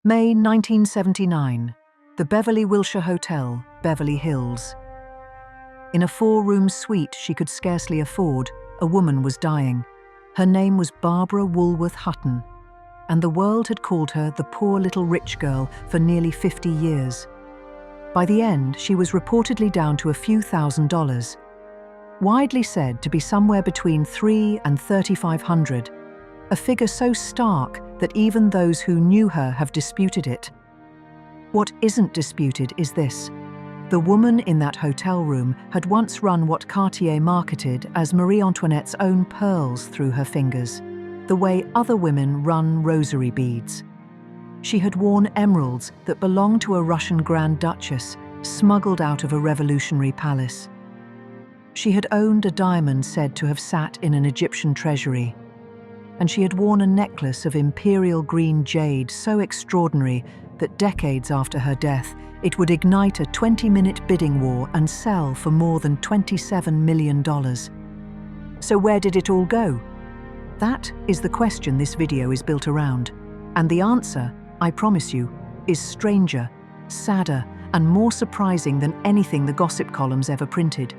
May 1979. The Beverly Wilshire Hotel, Beverly Hills. In a 4-room suite she could scarcely afford, a woman was dying. Her name was Barbara Woolworth Hutton, and the world had called her the poor little rich girl for nearly 50 years. By the end, she was reportedly down to a few $1,000s, widely said to be somewhere between $300 and $3,500, a figure so stark that even those who knew her have disputed it. What isn't disputed is this: the woman in that hotel room had once run what Cartier marketed as Marie-Antoinette's own pearls through her fingers, the way other women run rosary beads. She had worn emeralds that belonged to a Russian Grand Duchess, smuggled out of a revolutionary palace. She had owned a diamond said to have sat in an Egyptian treasury, and she had worn a necklace of imperial green jade so extraordinary that decades after her death, it would ignite a 20-minute bidding war and sell for more than $27 million. So where did it all go? That is the question this video is built around. And the answer, I promise you, is stranger, sadder, and more surprising than anything the gossip columns ever printed.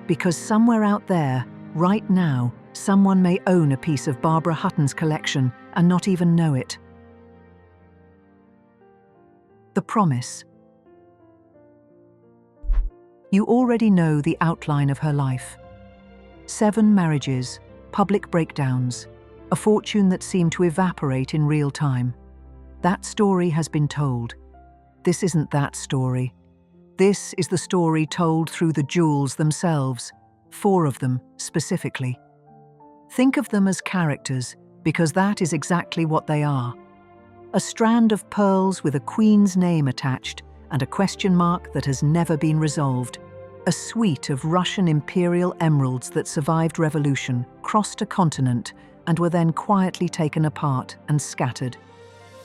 Because somewhere out there, right now, someone may own a piece of Barbara Hutton's collection and not even know it. The promise. You already know the outline of her life. 7 marriages, public breakdowns, a fortune that seemed to evaporate in real time. That story has been told. This isn't that story. This is the story told through the jewels themselves, 4 of them specifically. Think of them as characters, because that is exactly what they are. A strand of pearls with a queen's name attached and a question mark that has never been resolved. A suite of Russian imperial emeralds that survived revolution, crossed a continent, and were then quietly taken apart and scattered.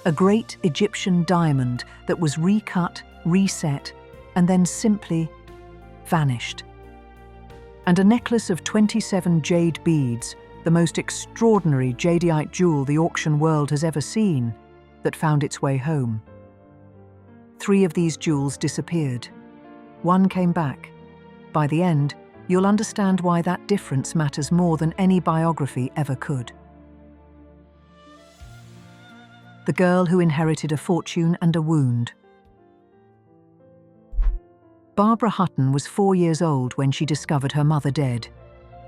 A great Egyptian diamond that was recut, reset, and then simply vanished. And a necklace of 27 jade beads, the most extraordinary jadeite jewel the auction world has ever seen, that found its way home. 3 of these jewels disappeared. 1 came back. By the end, you'll understand why that difference matters more than any biography ever could. The girl who inherited a fortune and a wound. Barbara Hutton was 4 years old when she discovered her mother dead.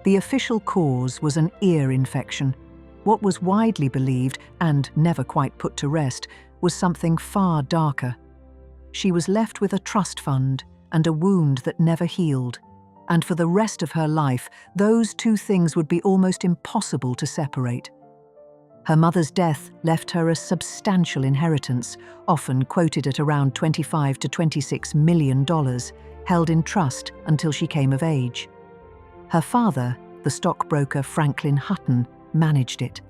The official cause was an ear infection. What was widely believed, and never quite put to rest, was something far darker. She was left with a trust fund and a wound that never healed. And for the rest of her life, those 2 things would be almost impossible to separate. Her mother's death left her a substantial inheritance, often quoted at around $25 to $26 million, held in trust until she came of age. Her father, the stockbroker Franklin Hutton, managed it.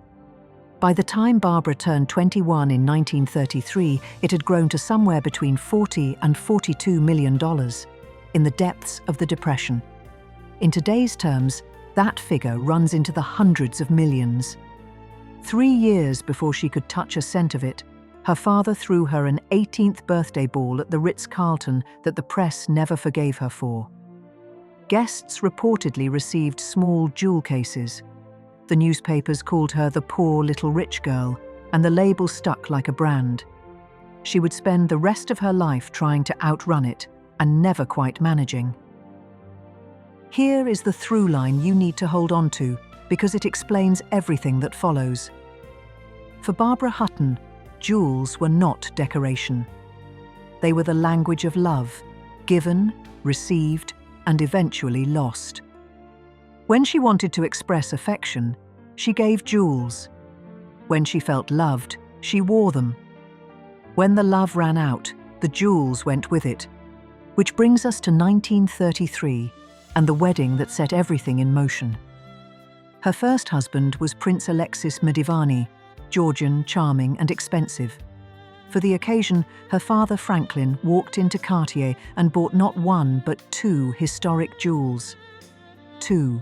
By the time Barbara turned 21 in 1933, it had grown to somewhere between $40 and $42 million, in the depths of the Depression. In today's terms, that figure runs into the hundreds of millions. 3 years before she could touch a cent of it, her father threw her an 18th birthday ball at the Ritz-Carlton that the press never forgave her for. Guests reportedly received small jewel cases. The newspapers called her the poor little rich girl, and the label stuck like a brand. She would spend the rest of her life trying to outrun it and never quite managing. Here is the through line you need to hold on to, because it explains everything that follows. For Barbara Hutton, jewels were not decoration. They were the language of love, given, received, and eventually lost. When she wanted to express affection, she gave jewels. When she felt loved, she wore them. When the love ran out, the jewels went with it. Which brings us to 1933 and the wedding that set everything in motion. Her first husband was Prince Alexis Medivani, Georgian, charming, and expensive. For the occasion, her father Franklin walked into Cartier and bought not 1 but 2 historic jewels. 2,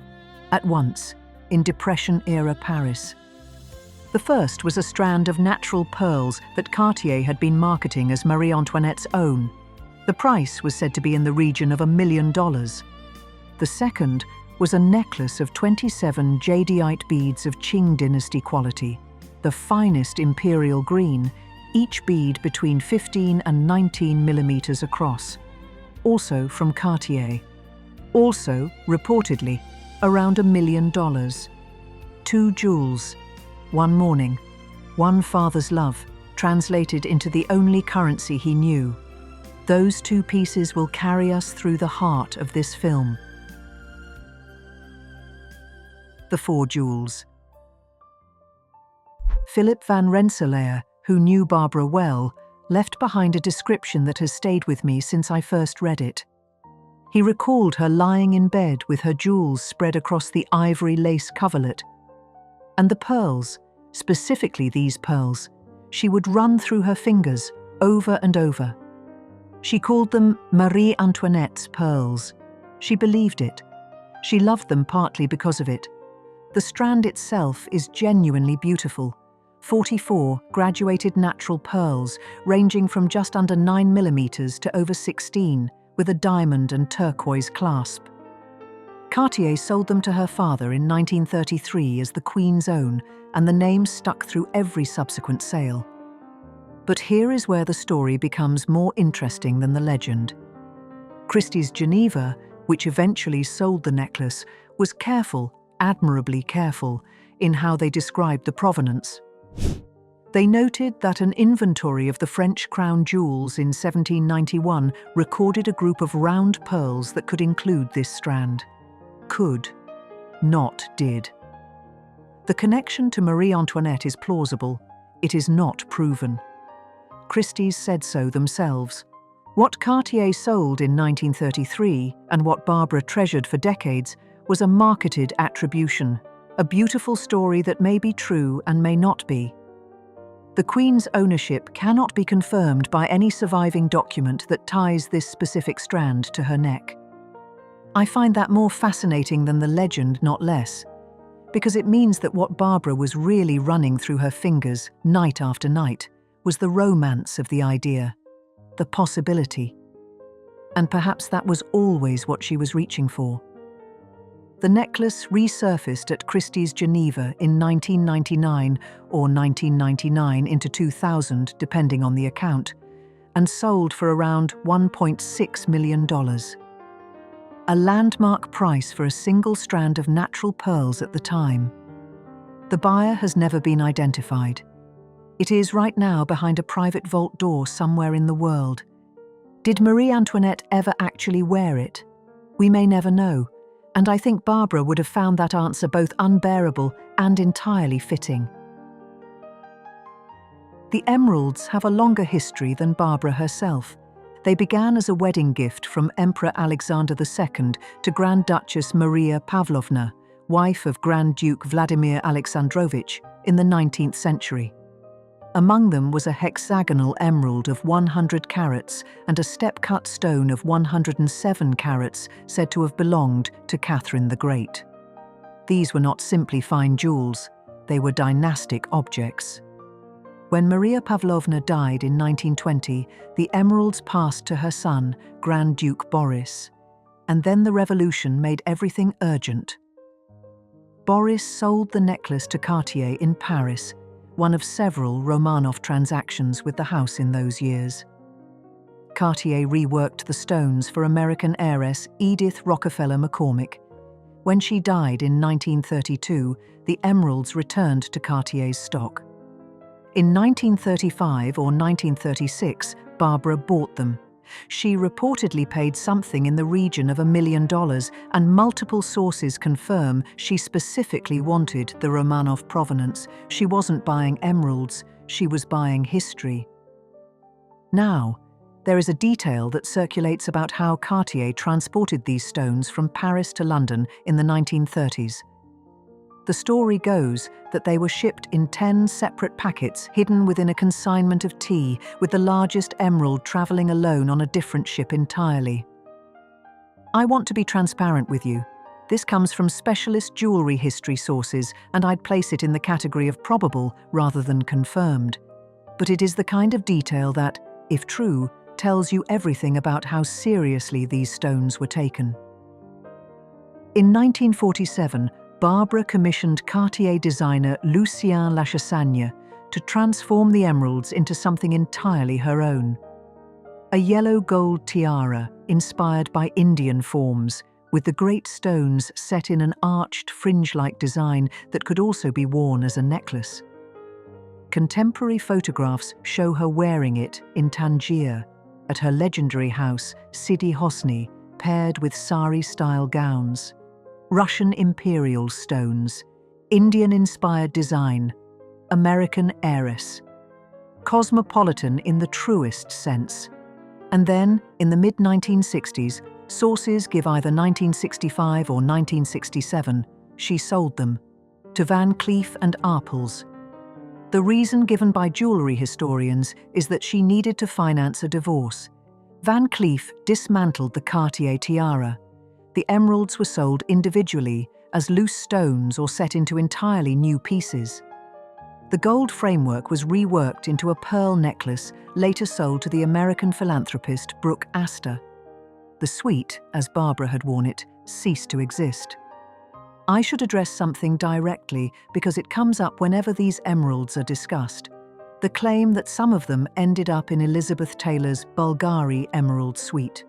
at once, in Depression-era Paris. The first was a strand of natural pearls that Cartier had been marketing as Marie-Antoinette's own. The price was said to be in the region of $1 million. The second was a necklace of 27 jadeite beads of Qing dynasty quality, the finest imperial green, each bead between 15 and 19 millimeters across. Also from Cartier. Also, reportedly, around $1 million. 2 jewels, one morning, one father's love, translated into the only currency he knew. Those 2 pieces will carry us through the heart of this film. The 4 jewels. Philip van Rensselaer, who knew Barbara well, left behind a description that has stayed with me since I first read it. He recalled her lying in bed with her jewels spread across the ivory lace coverlet. And the pearls, specifically these pearls, she would run through her fingers over and over. She called them Marie-Antoinette's pearls. She believed it. She loved them partly because of it. The strand itself is genuinely beautiful. 44 graduated natural pearls ranging from just under 9 millimeters to over 16, with a diamond and turquoise clasp. Cartier sold them to her father in 1933 as the Queen's own, and the name stuck through every subsequent sale. But here is where the story becomes more interesting than the legend. Christie's Geneva, which eventually sold the necklace, was careful, admirably careful, in how they described the provenance. They noted that an inventory of the French crown jewels in 1791 recorded a group of round pearls that could include this strand. Could, not did. The connection to Marie-Antoinette is plausible. It is not proven. Christie's said so themselves. What Cartier sold in 1933 and what Barbara treasured for decades was a marketed attribution, a beautiful story that may be true and may not be. The Queen's ownership cannot be confirmed by any surviving document that ties this specific strand to her neck. I find that more fascinating than the legend, not less, because it means that what Barbara was really running through her fingers night after night was the romance of the idea, the possibility. And perhaps that was always what she was reaching for. The necklace resurfaced at Christie's Geneva in 1999 or 1999 into 2000, depending on the account, and sold for around $1.6 million. A landmark price for a single strand of natural pearls at the time. The buyer has never been identified. It is right now behind a private vault door somewhere in the world. Did Marie-Antoinette ever actually wear it? We may never know. And I think Barbara would have found that answer both unbearable and entirely fitting. The emeralds have a longer history than Barbara herself. They began as a wedding gift from Emperor Alexander II to Grand Duchess Maria Pavlovna, wife of Grand Duke Vladimir Alexandrovich, in the 19th century. Among them was a hexagonal emerald of 100 carats and a step-cut stone of 107 carats said to have belonged to Catherine the Great. These were not simply fine jewels, they were dynastic objects. When Maria Pavlovna died in 1920, the emeralds passed to her son, Grand Duke Boris, and then the revolution made everything urgent. Boris sold the necklace to Cartier in Paris, one of several Romanov transactions with the house in those years. Cartier reworked the stones for American heiress Edith Rockefeller McCormick. When she died in 1932, the emeralds returned to Cartier's stock. In 1935 or 1936, Barbara bought them. She reportedly paid something in the region of $1 million, and multiple sources confirm she specifically wanted the Romanov provenance. She wasn't buying emeralds, she was buying history. Now, there is a detail that circulates about how Cartier transported these stones from Paris to London in the 1930s. The story goes that they were shipped in 10 separate packets hidden within a consignment of tea, with the largest emerald traveling alone on a different ship entirely. I want to be transparent with you. This comes from specialist jewelry history sources, and I'd place it in the category of probable rather than confirmed. But it is the kind of detail that, if true, tells you everything about how seriously these stones were taken. In 1947, Barbara commissioned Cartier designer Lucien Lachassagne to transform the emeralds into something entirely her own. A yellow gold tiara inspired by Indian forms, with the great stones set in an arched fringe-like design that could also be worn as a necklace. Contemporary photographs show her wearing it in Tangier, at her legendary house, Sidi Hosni, paired with sari-style gowns. Russian imperial stones, Indian-inspired design, American heiress. Cosmopolitan in the truest sense. And then, in the mid-1960s, sources give either 1965 or 1967, she sold them, to Van Cleef and Arpels. The reason given by jewelry historians is that she needed to finance a divorce. Van Cleef dismantled the Cartier tiara. The emeralds were sold individually as loose stones or set into entirely new pieces. The gold framework was reworked into a pearl necklace later sold to the American philanthropist Brooke Astor. The suite, as Barbara had worn it, ceased to exist. I should address something directly because it comes up whenever these emeralds are discussed. The claim that some of them ended up in Elizabeth Taylor's Bulgari emerald suite.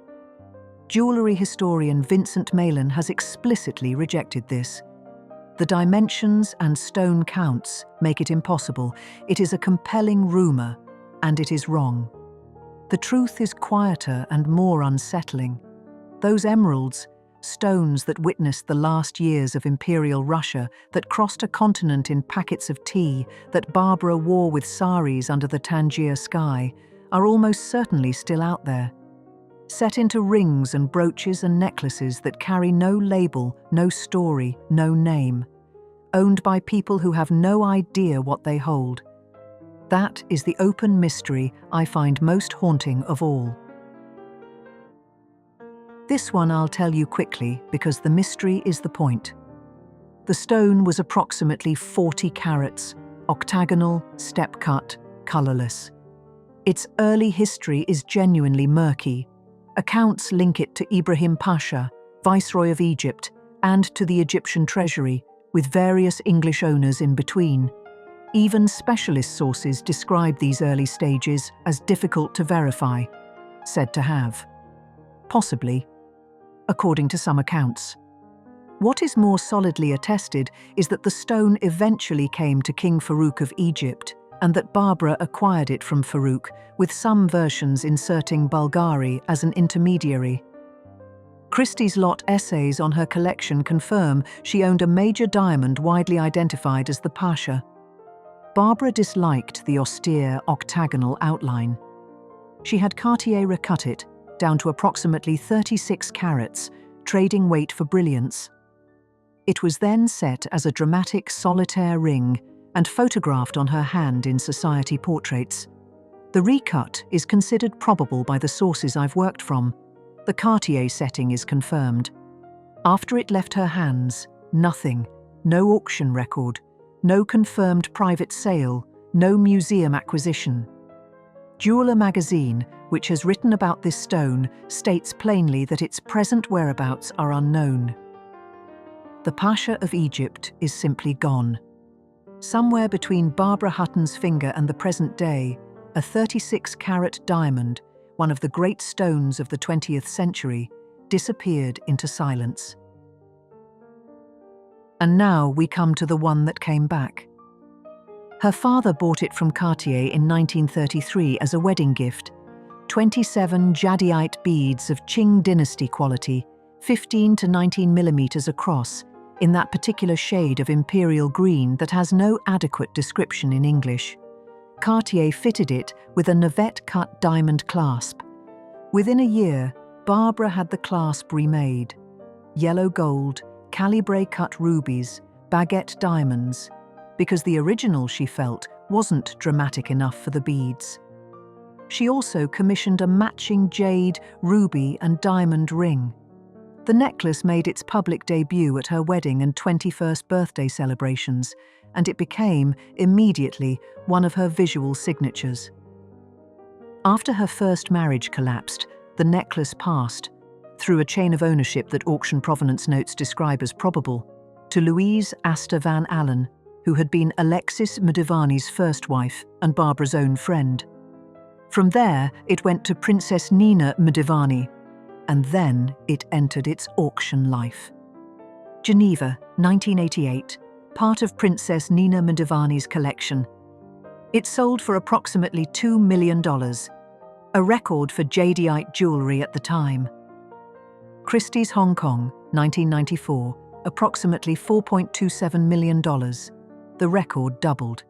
Jewelry historian Vincent Malin has explicitly rejected this. The dimensions and stone counts make it impossible. It is a compelling rumor, and it is wrong. The truth is quieter and more unsettling. Those emeralds, stones that witnessed the last years of imperial Russia, that crossed a continent in packets of tea, that Barbara wore with saris under the Tangier sky, are almost certainly still out there. Set into rings and brooches and necklaces that carry no label, no story, no name. Owned by people who have no idea what they hold. That is the open mystery I find most haunting of all. This one I'll tell you quickly because the mystery is the point. The stone was approximately 40 carats, octagonal, step-cut, colourless. Its early history is genuinely murky. Accounts link it to Ibrahim Pasha, Viceroy of Egypt, and to the Egyptian treasury, with various English owners in between. Even specialist sources describe these early stages as difficult to verify, said to have. Possibly, according to some accounts. What is more solidly attested is that the stone eventually came to King Farouk of Egypt, and that Barbara acquired it from Farouk, with some versions inserting Bulgari as an intermediary. Christie's Lot essays on her collection confirm she owned a major diamond widely identified as the Pasha. Barbara disliked the austere, octagonal outline. She had Cartier recut it, down to approximately 36 carats, trading weight for brilliance. It was then set as a dramatic solitaire ring and photographed on her hand in society portraits. The recut is considered probable by the sources I've worked from. The Cartier setting is confirmed. After it left her hands, nothing, no auction record, no confirmed private sale, no museum acquisition. Jeweler magazine, which has written about this stone, states plainly that its present whereabouts are unknown. The Pasha of Egypt is simply gone. Somewhere between Barbara Hutton's finger and the present day, a 36-carat diamond, one of the great stones of the 20th century, disappeared into silence. And now we come to the one that came back. Her father bought it from Cartier in 1933 as a wedding gift. 27 jadeite beads of Qing dynasty quality, 15 to 19 millimeters across, in that particular shade of imperial green that has no adequate description in English. Cartier fitted it with a navette-cut diamond clasp. Within a year, Barbara had the clasp remade. Yellow gold, calibre-cut rubies, baguette diamonds, because the original, she felt, wasn't dramatic enough for the beads. She also commissioned a matching jade, ruby and diamond ring. The necklace made its public debut at her wedding and 21st birthday celebrations, and it became, immediately, one of her visual signatures. After her first marriage collapsed, the necklace passed, through a chain of ownership that auction provenance notes describe as probable, to Louise Astor Van Allen, who had been Alexis Mdivani's first wife and Barbara's own friend. From there, it went to Princess Nina Mdivani, and then it entered its auction life. Geneva, 1988, part of Princess Nina Mdivani's collection. It sold for approximately $2 million, a record for jadeite jewelry at the time. Christie's Hong Kong, 1994, approximately $4.27 million. The record doubled.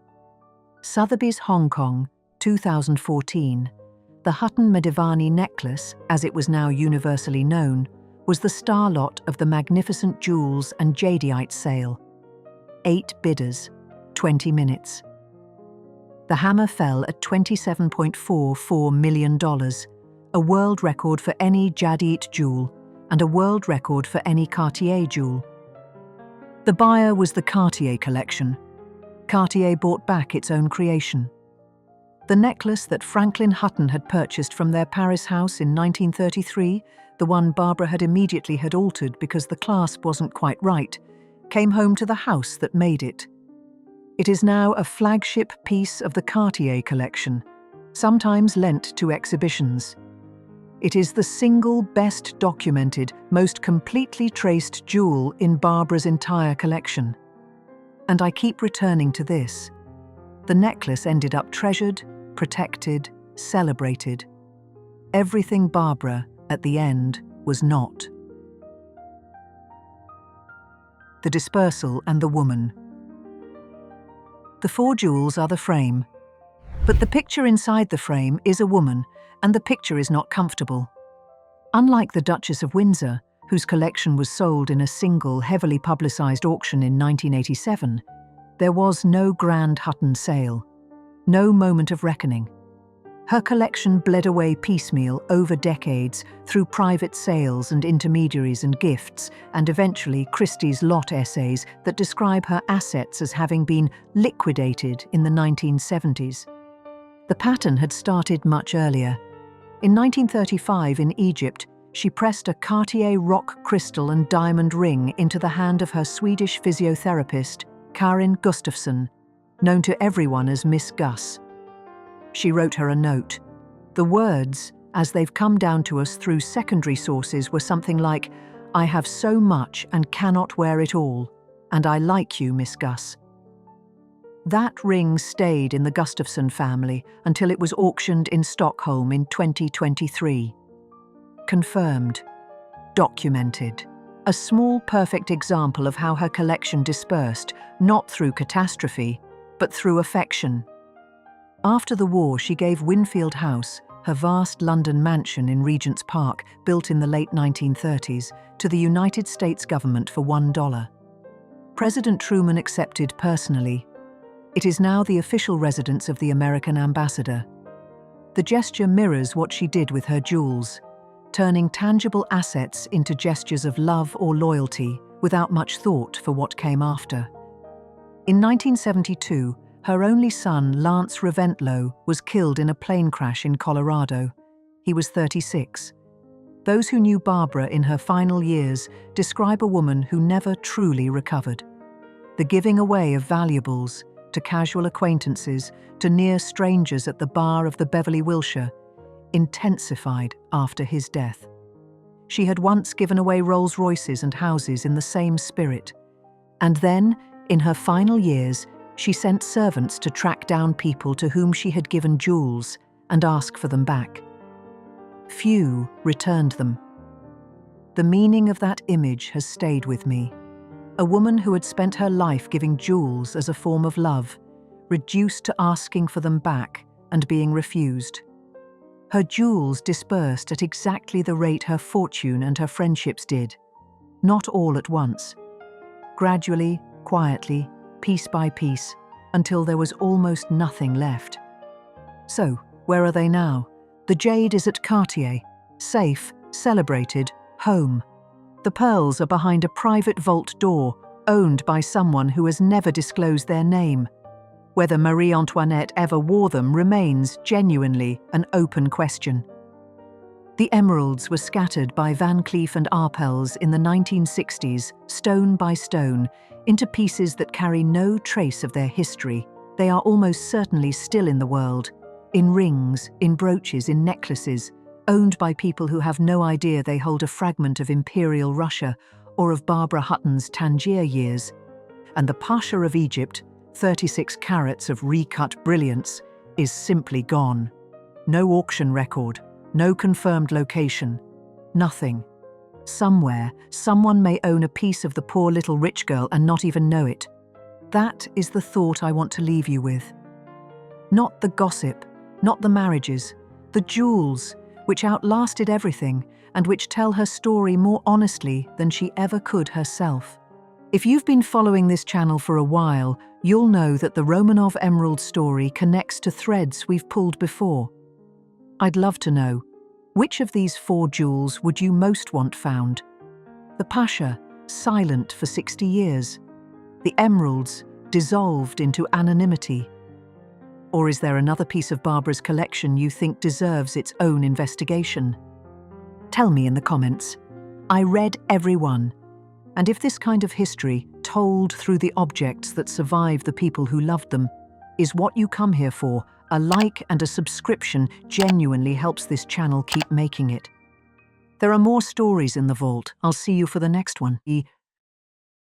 Sotheby's Hong Kong, 2014. The Hutton Mdivani necklace, as it was now universally known, was the star lot of the Magnificent Jewels and Jadeite sale. 8 bidders, 20 minutes. The hammer fell at $27.44 million, a world record for any jadeite jewel and a world record for any Cartier jewel. The buyer was the Cartier collection. Cartier bought back its own creation. The necklace that Franklin Hutton had purchased from their Paris house in 1933, the one Barbara had immediately altered because the clasp wasn't quite right, came home to the house that made it. It is now a flagship piece of the Cartier collection, sometimes lent to exhibitions. It is the single best documented, most completely traced jewel in Barbara's entire collection. And I keep returning to this. The necklace ended up treasured, protected, celebrated. Everything Barbara, at the end, was not. The Dispersal and the Woman. The 4 jewels are the frame. But the picture inside the frame is a woman, and the picture is not comfortable. Unlike the Duchess of Windsor, whose collection was sold in a single, heavily publicized auction in 1987, there was no grand Hutton sale, no moment of reckoning. Her collection bled away piecemeal over decades through private sales and intermediaries and gifts, and eventually Christie's lot essays that describe her assets as having been liquidated in the 1970s. The pattern had started much earlier. In 1935 in Egypt, she pressed a Cartier rock crystal and diamond ring into the hand of her Swedish physiotherapist, Karin Gustafsson, known to everyone as Miss Gus. She wrote her a note. The words, as they've come down to us through secondary sources, were something like, "I have so much and cannot wear it all, and I like you, Miss Gus." That ring stayed in the Gustafsson family until it was auctioned in Stockholm in 2023. Confirmed. Documented. A small, perfect example of how her collection dispersed, not through catastrophe, but through affection. After the war, she gave Winfield House, her vast London mansion in Regent's Park, built in the late 1930s, to the United States government for $1. President Truman accepted personally. It is now the official residence of the American ambassador. The gesture mirrors what she did with her jewels, turning tangible assets into gestures of love or loyalty without much thought for what came after. In 1972, her only son, Lance Reventlow, was killed in a plane crash in Colorado. He was 36. Those who knew Barbara in her final years describe a woman who never truly recovered. The giving away of valuables, to casual acquaintances, to near strangers at the bar of the Beverly Wilshire, intensified after his death. She had once given away Rolls-Royces and houses in the same spirit. And then, in her final years, she sent servants to track down people to whom she had given jewels and ask for them back. Few returned them. The meaning of that image has stayed with me. A woman who had spent her life giving jewels as a form of love, reduced to asking for them back and being refused. Her jewels dispersed at exactly the rate her fortune and her friendships did, not all at once. Gradually, quietly, piece by piece, until there was almost nothing left. So, where are they now? The jade is at Cartier, safe, celebrated, home. The pearls are behind a private vault door, owned by someone who has never disclosed their name. Whether Marie-Antoinette ever wore them remains genuinely an open question. The emeralds were scattered by Van Cleef and Arpels in the 1960s, stone by stone, into pieces that carry no trace of their history. They are almost certainly still in the world, in rings, in brooches, in necklaces, owned by people who have no idea they hold a fragment of imperial Russia or of Barbara Hutton's Tangier years. And the Pasha of Egypt, 36 carats of recut brilliance, is simply gone. No auction record, no confirmed location, nothing. Somewhere, someone may own a piece of the poor little rich girl and not even know it. That is the thought I want to leave you with. Not the gossip, not the marriages, the jewels, which outlasted everything and which tell her story more honestly than she ever could herself. If you've been following this channel for a while, you'll know that the Romanov emerald story connects to threads we've pulled before. I'd love to know, which of these 4 jewels would you most want found? The Pasha, silent for 60 years. The emeralds, dissolved into anonymity. Or is there another piece of Barbara's collection you think deserves its own investigation? Tell me in the comments. I read every one. And if this kind of history, told through the objects that survive the people who loved them, is what you come here for, a like and a subscription genuinely helps this channel keep making it. There are more stories in the vault. I'll see you for the next one.